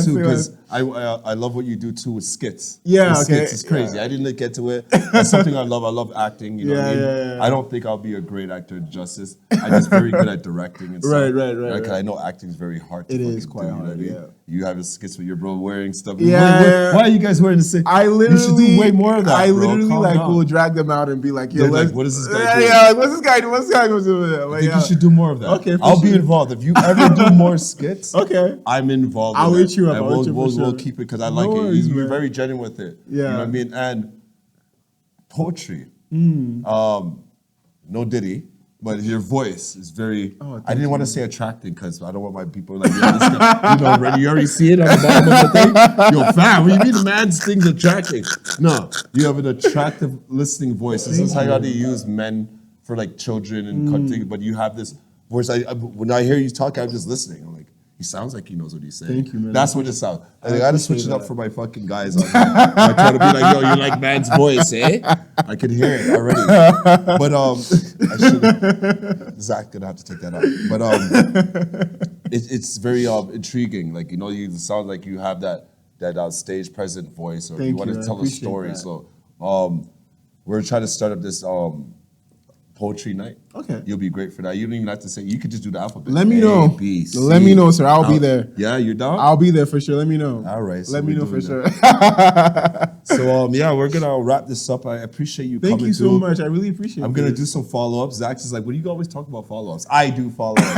Because I love what you do too with skits. Yeah, skits is crazy. I didn't get to it. That's something I love. I love acting. You know what I mean? I don't think I'll be a great actor justice. I'm just very good at directing and stuff. Right. Because I know acting is very hard to do. Quite hard, You have a skits with your bro wearing stuff. Yeah. Why are you guys wearing the same? You should do way more of that, I literally bro. will drag them out and be like, yeah, what is this guy doing? Yeah, what's this guy doing? What's this guy doing? I think you should do more of that. Okay, I'll be involved. If you ever do more skits, I'm involved. I'll hit you up. And we'll keep it because I like it. You're very genuine with it. Yeah. You know what I mean? And poetry. No Diddy, but your voice is very. I didn't want to say attracting because I don't want my people like, you already see it on the bottom of the thing. Yo, fam, what do you mean the man's thing's attracting? No, you have an attractive listening voice. This is how you got to use men for like children and things, but you have this voice. When I hear you talk, I'm just listening. I'm like, he sounds like he knows what he's saying. Thank you, man. That's what it sounds. I gotta switch it up for my fucking guys on here. I try to be like, yo, you like man's voice, eh? I could hear it already. But I should. Zach gonna have to take that out. But it's very intriguing. Like you sound like you have that stage present voice, or you want to tell a story. That. So we're trying to start up this poetry night. Okay. You'll be great for that. You don't even have to say, you could just do the alphabet. Let me know. B, C. Let me know, sir. I'll be there. Yeah, you're down? I'll be there for sure. Let me know. All right. So let me know for sure. So, we're going to wrap this up. I appreciate you coming Thank you so much. I really appreciate it. I'm going to do some follow-ups. Zach's is like, what do you always talk about follow-ups? I do follow-ups.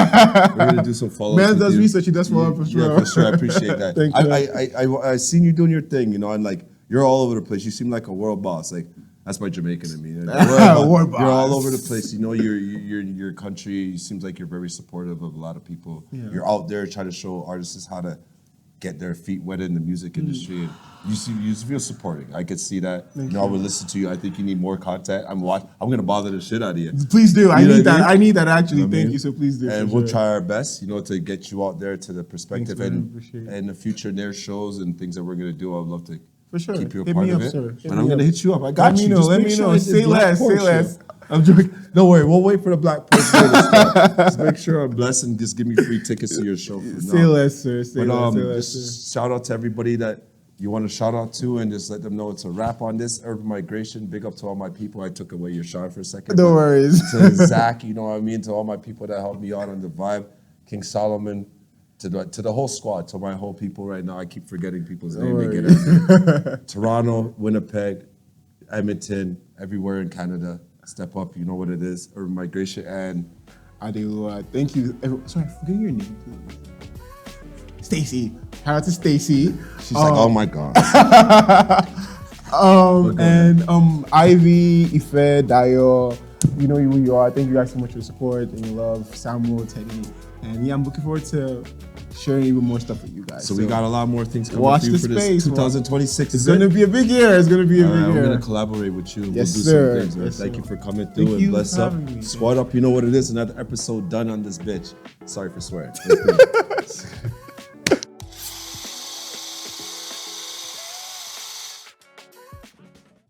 We're going to do some follow-ups. Man does research. He does follow-up for sure. Yeah, for sure. I appreciate that. Thank you. I seen you doing your thing, and like, you're all over the place. You seem like a world boss. Like, that's my Jamaican in me. You're all over the place. You know, your country. It seems like you're very supportive of a lot of people. Yeah. You're out there trying to show artists how to get their feet wet in the music industry. And you feel supporting. I could see that. I would listen to you. I think you need more content. I'm gonna bother the shit out of you. Please do. I need that. I need that actually. Thank you. So please do. And we'll try our best, to get you out there to the perspective. Thanks, and in the future, their shows and things that we're gonna do. I'd love to. For sure. Keep you a part of it. And I'm going to hit you up. I got you. Let me know. Say less. I'm joking. Don't worry. We'll wait for the Black Porsche. Just make sure I'm blessed and just give me free tickets to your show. Say less, sir. Say less. Just shout out to everybody that you want to shout out to and just let them know it's a wrap on this urban migration. Big up to all my people. I took away your shot for a second. No worries. To Zach, you know what I mean? To all my people that helped me out on the vibe. King Solomon. to the whole squad, to my whole people right now. I keep forgetting people's name. worry. They get it. Toronto, Winnipeg, Edmonton, everywhere in Canada. Step up, you know what it is. Urban migration and Adeoluwa, thank you. Sorry, forget your name, please. Stacy. Shout out to Stacy. she's like, oh my God. Ivy, Ife, Dayo, you know who you are. Thank you guys so much for your support and your love. Samuel, Teddy. And yeah, I'm looking forward to sharing even more stuff with you guys. So we got a lot more things coming watch for you the for space, this 2026. It's going to be a big year. It's going to be a big I'm year. going to collaborate with you. Yes, we'll do sir. some things, man. Yes, Thank sir. you for coming through Thank and you bless for up. having me. Squad up, you know what it is. Another episode done on this bitch. Sorry for swearing. Let's do it.